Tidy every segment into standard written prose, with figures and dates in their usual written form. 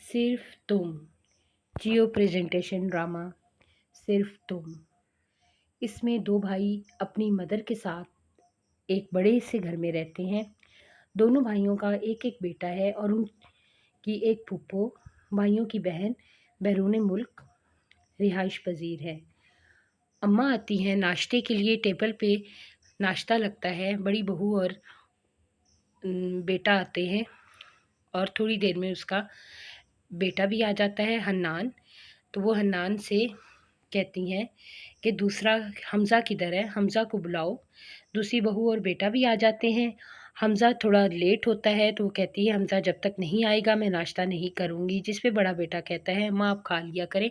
सिर्फ तुम। जियो presentation drama सिर्फ तुम। इसमें दो भाई अपनी मदर के साथ एक बड़े से घर में रहते हैं। दोनों भाइयों का एक एक बेटा है और उनकी एक फूफो। भाइयों की बहन बैरून मुल्क रिहाइश पजीर है। अम्मा आती हैं नाश्ते के लिए। टेबल पे नाश्ता लगता है। बड़ी बहू और बेटा आते हैं और थोड़ी देर में उसका बेटा भी आ जाता है, हन्नान। तो वो हन्नान से कहती हैं कि दूसरा हमज़ा किधर है, हमज़ा को बुलाओ। दूसरी बहू और बेटा भी आ जाते हैं। हमज़ा थोड़ा लेट होता है तो वो कहती है हमज़ा जब तक नहीं आएगा मैं नाश्ता नहीं करूँगी। जिस पे बड़ा बेटा कहता है माँ आप खा लिया करें,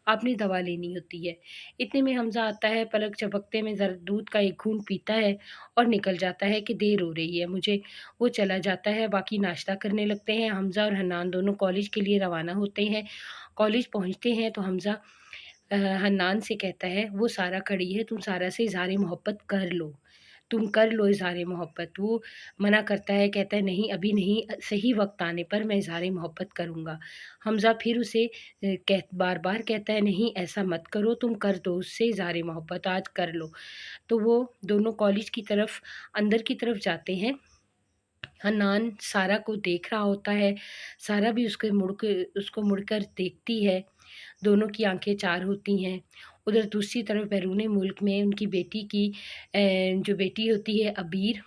आपने दवा लेनी होती है। इतने में हमज़ा आता है, पलक झपकते में ज़रा दूध का एक घूंट पीता है और निकल जाता है कि देर हो रही है मुझे। वो चला जाता है, बाकी नाश्ता करने लगते हैं। हमज़ा और हन्नान दोनों कॉलेज के लिए रवाना होते हैं। कॉलेज पहुँचते हैं तो हमज़ा हन्नान से कहता है वो सारा खड़ी है, तुम सारा से इज़हार मोहब्बत कर लो, तुम कर लो इज़हार मोहब्बत। वो मना करता है, कहता है नहीं अभी नहीं, सही वक्त आने पर मैं इज़हार मोहब्बत करूँगा। हमज़ा फिर उसे बार बार कहता है नहीं ऐसा मत करो, तुम कर दो उससे इज़हार मोहब्बत, आज कर लो। तो वो दोनों कॉलेज की तरफ अंदर की तरफ जाते हैं। हन्नान सारा को देख रहा होता है, सारा भी उसको मुड़कर देखती है। दोनों की आंखें चार होती हैं। उधर दूसरी तरफ बैरून मुल्क में उनकी बेटी की जो बेटी होती है अबीर,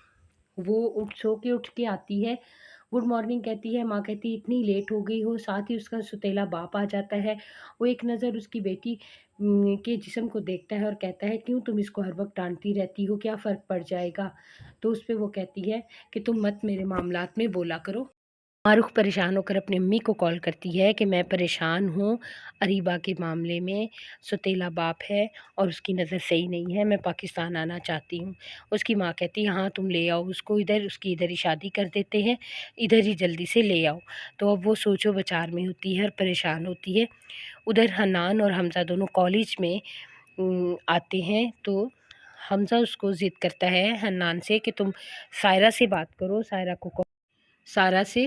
वो सो के उठ के आती है। गुड मॉर्निंग कहती है। माँ कहती है इतनी लेट हो गई हो। साथ ही उसका सुतीला बाप आ जाता है। वो एक नज़र उसकी बेटी के जिस्म को देखता है और कहता है क्यों तुम इसको हर वक्त डांटती रहती हो, क्या फ़र्क पड़ जाएगा। तो उस पे वो कहती है कि तुम मत मेरे मामलात में बोला करो। मारूख परेशान होकर अपनी अम्मी को कॉल करती है कि मैं परेशान हूँ, अरीबा के मामले में सुतीला बाप है और उसकी नज़र सही नहीं है, मैं पाकिस्तान आना चाहती हूँ। उसकी माँ कहती है हाँ तुम ले आओ उसको इधर, उसकी इधर ही शादी कर देते हैं, इधर ही जल्दी से ले आओ। तो अब वो सोचो विचार में होती है और परेशान होती है। उधर हन्नान और हमज़ा दोनों कॉलेज में आते हैं तो हमज़ा उसको ज़िद करता है हन्नान से कि तुम सायरा से बात करो, सारा से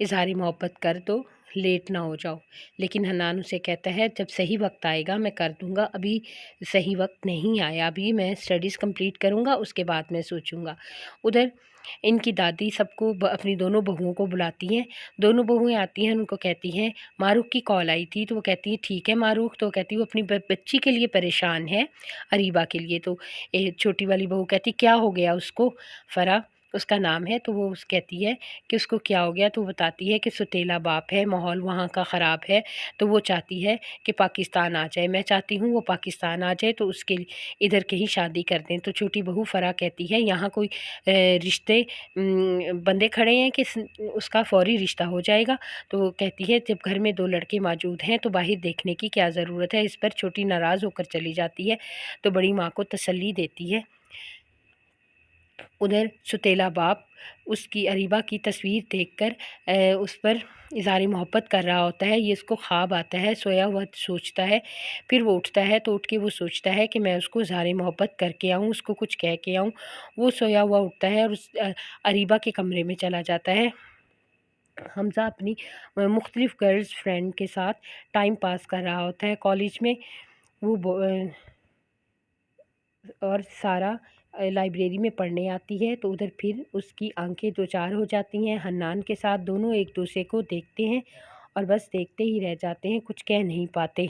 इज़हार मोहब्बत कर दो, लेट ना हो जाओ। लेकिन हन्नान उसे कहता है जब सही वक्त आएगा मैं कर दूँगा, अभी सही वक्त नहीं आया, अभी मैं स्टडीज़ कंप्लीट करूँगा उसके बाद मैं सोचूँगा। उधर इनकी दादी सबको अपनी दोनों बहुओं को बुलाती हैं। दोनों बहुएँ आती हैं, उनको कहती हैं मारूख की कॉल आई थी। तो वो कहती है ठीक है मारूख। तो कहती है वो अपनी बच्ची के लिए परेशान है, अरीबा के लिए। तो छोटी वाली बहू कहती क्या हो गया उसको, फ़रा उसका नाम है। तो वो कहती है कि उसको क्या हो गया। तो वो बताती है कि सुतीला बाप है, माहौल वहाँ का ख़राब है, तो वो चाहती है कि पाकिस्तान आ जाए। मैं चाहती हूँ वो पाकिस्तान आ जाए तो उसके इधर के ही शादी कर दें। तो छोटी बहू फ़रा कहती है यहाँ कोई रिश्ते बंदे खड़े हैं कि उसका फ़ौरी रिश्ता हो जाएगा। तो वो कहती है जब घर में दो लड़के मौजूद हैं तो बाहर देखने की क्या ज़रूरत है। इस पर छोटी नाराज़ होकर चली जाती है। तो बड़ी माँ को तसल्ली देती है। उधर सुतीला बाप उसकी अरीबा की तस्वीर देखकर उस पर इज़हार मोहब्बत कर रहा होता है। ये इसको ख्वाब आता है, सोया हुआ सोचता है। फिर वो उठता है तो उठ के वो सोचता है कि मैं उसको इज़हार मोहब्बत करके आऊँ, उसको कुछ कह के आऊँ। वो सोया हुआ उठता है और उस अरीबा के कमरे में चला जाता है। हमज़ा अपनी मुख्तलिफ़ गर्ल्स फ्रेंड के साथ टाइम पास कर रहा होता है कॉलेज में। वो और सारा लाइब्रेरी में पढ़ने आती है। तो उधर फिर उसकी आंखें दो चार हो जाती हैं। हन्नान के साथ दोनों एक दूसरे को देखते हैं और बस देखते ही रह जाते हैं, कुछ कह नहीं पाते।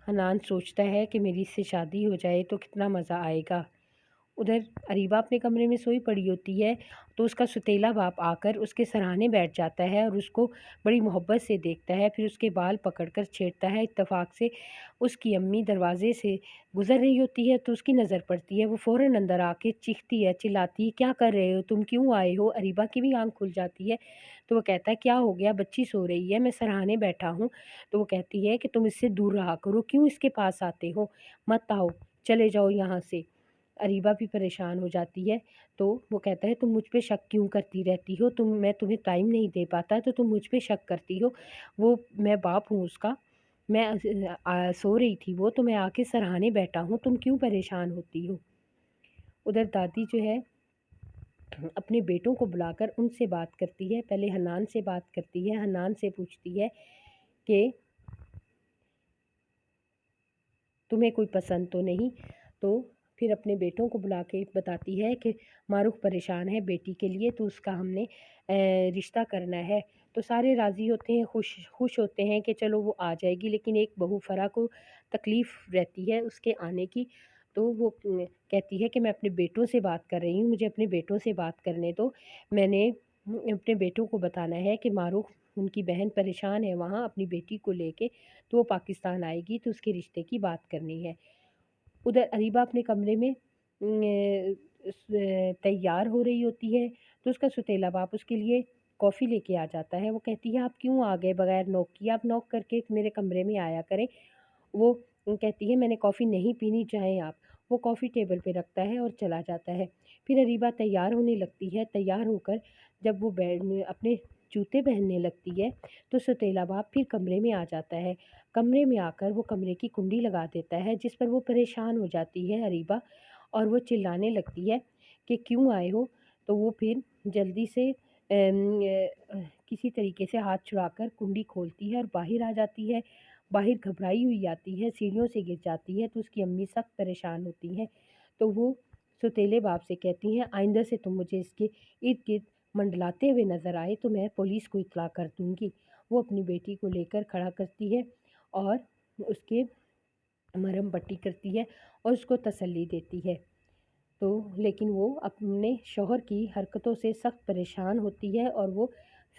हन्नान सोचता है कि मेरी इससे शादी हो जाए तो कितना मज़ा आएगा। उधर अरीबा अपने कमरे में सोई पड़ी होती है तो उसका सुतीला बाप आकर उसके सराहने बैठ जाता है और उसको बड़ी मोहब्बत से देखता है। फिर उसके बाल पकड़कर छेड़ता है। इत्तेफाक से उसकी अम्मी दरवाजे से गुज़र रही होती है तो उसकी नज़र पड़ती है। वो फ़ौरन अंदर आके चीखती है, चिल्लाती है क्या कर रहे हो तुम, क्यों आए हो। अरीबा की भी आंख खुल जाती है। तो वो कहता है क्या हो गया, बच्ची सो रही है, मैं सराहने बैठा हूँ। तो वो कहती है कि तुम इससे दूर रहा करो, क्यों इसके पास आते हो, मत आओ, चले जाओ यहाँ से। अरीबा भी परेशान हो जाती है। तो वो कहता है तुम मुझ पे शक क्यों करती रहती हो, मैं तुम्हें टाइम नहीं दे पाता तो तुम मुझ पे शक करती हो। वो मैं बाप हूँ उसका, मैं सो रही थी वो, तो मैं आके सराहने बैठा हूँ, तुम क्यों परेशान होती हो। उधर दादी जो है अपने बेटों को बुलाकर उनसे बात करती है। पहले हन्नान से बात करती है, हन्नान से पूछती है कि तुम्हें कोई पसंद तो नहीं। तो फिर अपने बेटों को बुला के बताती है कि मारूफ परेशान है बेटी के लिए, तो उसका हमने रिश्ता करना है। तो सारे राज़ी होते हैं, खुश होते हैं कि चलो वो आ जाएगी, लेकिन एक बहू फ़रा को तकलीफ़ रहती है उसके आने की। तो वो कहती है कि मैं अपने बेटों से बात कर रही हूँ, मुझे अपने बेटों से बात करने दो। मैंने अपने बेटों को बताना है कि मारूफ उनकी बहन परेशान है वहाँ अपनी बेटी को लेके, तो वो पाकिस्तान आएगी तो उसके रिश्ते की बात करनी है। उधर अरीबा अपने कमरे में तैयार हो रही होती है, तो उसका सुतीला बाप उसके लिए कॉफ़ी लेके आ जाता है। वो कहती है आप क्यों आ गए बगैर नॉक किए? आप नॉक करके मेरे कमरे में आया करें। वो कहती है मैंने कॉफ़ी नहीं पीनी, जाएँ आप। वो कॉफ़ी टेबल पे रखता है और चला जाता है। फिर अरीबा तैयार होने लगती है, तैयार होकर जब वो अपने जूते पहनने लगती है, तो सौतेला बाप फिर कमरे में आ जाता है। कमरे में आकर वो कमरे की कुंडी लगा देता है, जिस पर वो परेशान हो जाती है अरीबा, और वो चिल्लाने लगती है कि क्यों आए हो? तो वो फिर जल्दी से किसी तरीके से हाथ छुड़ाकर कुंडी खोलती है और बाहर आ जाती है। बाहर घबराई हुई आती है, सीढ़ियों से गिर जाती है, तो उसकी अम्मी सख्त परेशान होती हैं। तो वो सौतेले बाप से कहती हैं आइंदा से तुम मुझे इसके इर्द-गिर्द मंडलाते हुए नज़र आए तो मैं पुलिस को इत्तला कर दूँगी। वो अपनी बेटी को लेकर खड़ा करती है और उसके मरहम पट्टी करती है और उसको तसल्ली देती है। तो लेकिन वो अपने शौहर की हरकतों से सख्त परेशान होती है और वो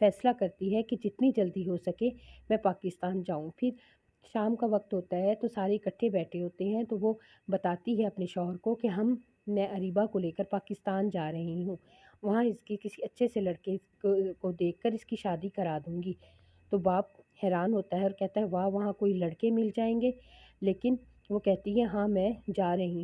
फ़ैसला करती है कि जितनी जल्दी हो सके मैं पाकिस्तान जाऊँ। फिर शाम का वक़्त होता है तो सारे इकट्ठे बैठे होते हैं, तो वो बताती है अपने शौहर को कि मैं अरीबा को लेकर पाकिस्तान जा रही हूँ। वहाँ इसके किसी अच्छे से लड़के को देखकर इसकी शादी करा दूँगी। तो बाप हैरान होता है और कहता है वाह! वहाँ कोई लड़के मिल जाएँगे? लेकिन वो कहती है हाँ, मैं जा रही हूँ।